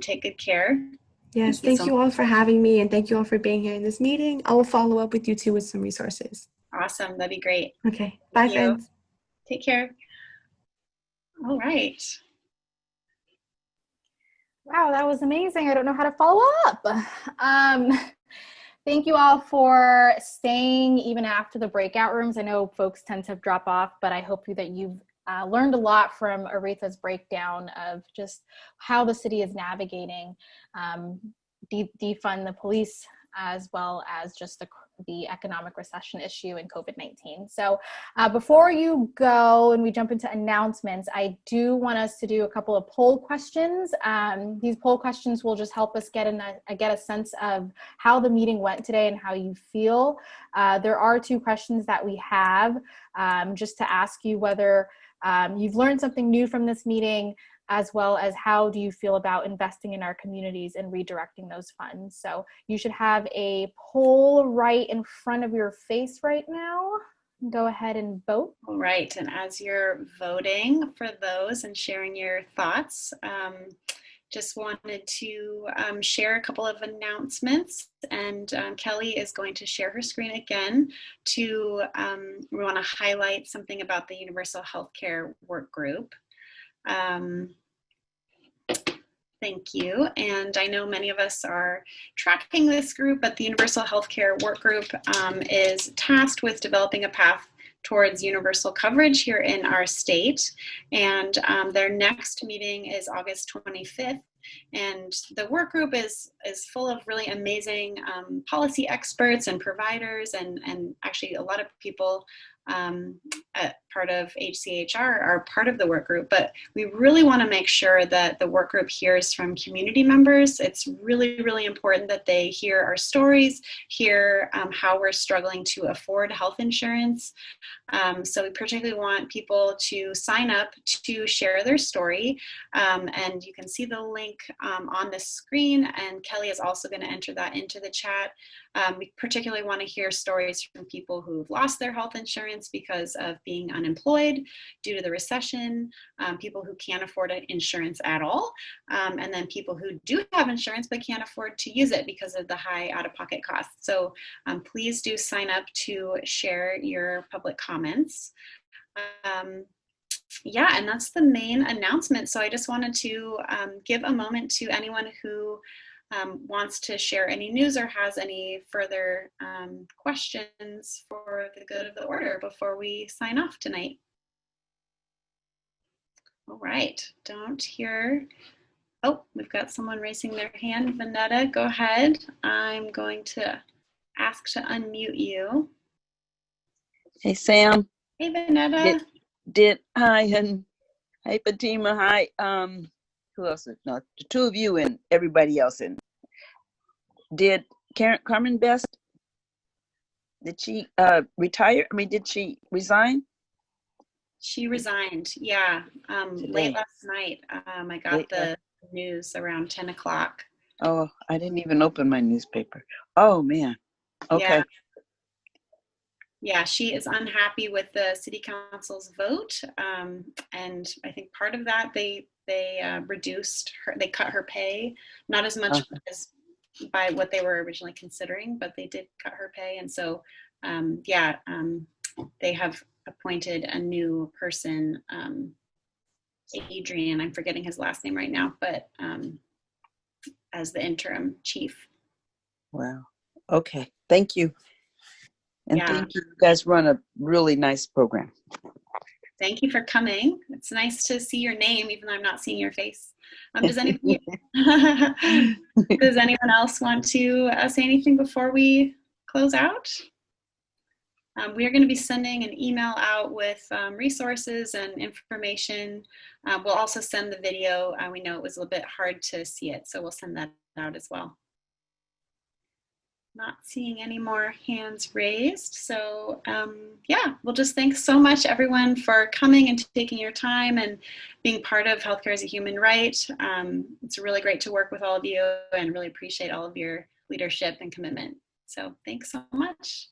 take good care. Yes, thank you all for having me, and thank you all for being here in this meeting. I will follow up with you too with some resources. Awesome, that'd be great. Okay, bye friends. Take care. All right. Wow, that was amazing. I don't know how to follow up. Thank you all for staying even after the breakout rooms. I know folks tend to drop off, but I hope that you've learned a lot from Aretha's breakdown of just how the city is navigating defund the police, as well as just the economic recession issue and COVID-19. So before you go and we jump into announcements, I do want us to do a couple of poll questions. These poll questions will just help us get a sense of how the meeting went today and how you feel. There are 2 questions that we have just to ask you whether you've learned something new from this meeting, as well as how do you feel about investing in our communities and redirecting those funds. So you should have a poll right in front of your face right now. Go ahead and vote. All right, and as you're voting for those and sharing your thoughts, just wanted to share a couple of announcements, and Kelly is going to share her screen again to, we want to highlight something about the Universal Healthcare Work Group. Thank you. And I know many of us are tracking this group, but the Universal Healthcare Work Group is tasked with developing a path towards universal coverage here in our state. And their next meeting is August 25th. And the work group is full of really amazing policy experts and providers, and actually a lot of people part of HCHR are part of the work group, but we really want to make sure that the work group hears from community members. It's really, really important that they hear our stories, hear how we're struggling to afford health insurance. So we particularly want people to sign up to share their story, and you can see the link on the screen, and Kelly is also going to enter that into the chat. We particularly want to hear stories from people who've lost their health insurance because of being unemployed due to the recession, people who can't afford insurance at all, and then people who do have insurance but can't afford to use it because of the high out-of-pocket costs. So please do sign up to share your public comments. Yeah, and that's the main announcement. So I just wanted to give a moment to anyone who wants to share any news or has any further questions for the good of the order before we sign off tonight. All right, don't hear. Oh, we've got someone raising their hand. Vanetta, go ahead. I'm going to ask to unmute you. Hey, Sam. Hey, Vanetta. Hi, and hi, Fatima. Hi, who else? No, the 2 of you and everybody else. And did Carmen Best, did she retire? I mean, did she resign? She resigned, yeah, late last night. I got the news around 10 o'clock. Oh, I didn't even open my newspaper. Oh, man. Okay. Yeah, she is unhappy with the city council's vote, and I think part of that they reduced her, they cut her pay, not as much as by what they were originally considering, but they did cut her pay, and so they have appointed a new person, Adrian, I'm forgetting his last name right now, but as the interim chief. Wow. Okay. Thank you. And thank you. You guys run a really nice program. Thank you for coming. It's nice to see your name, even though I'm not seeing your face. Does anyone else want to say anything before we close out? We are going to be sending an email out with resources and information. We'll also send the video. We know it was a little bit hard to see it, so we'll send that out as well. Not seeing any more hands raised. So yeah, we'll just thank so much everyone for coming and taking your time and being part of Healthcare as a Human Right. It's really great to work with all of you and really appreciate all of your leadership and commitment. So thanks so much.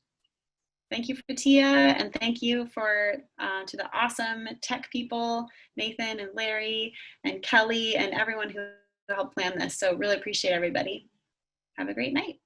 Thank you, Fathiya, and thank you to the awesome tech people, Nathan and Larry and Kelly and everyone who helped plan this. So really appreciate everybody. Have a great night.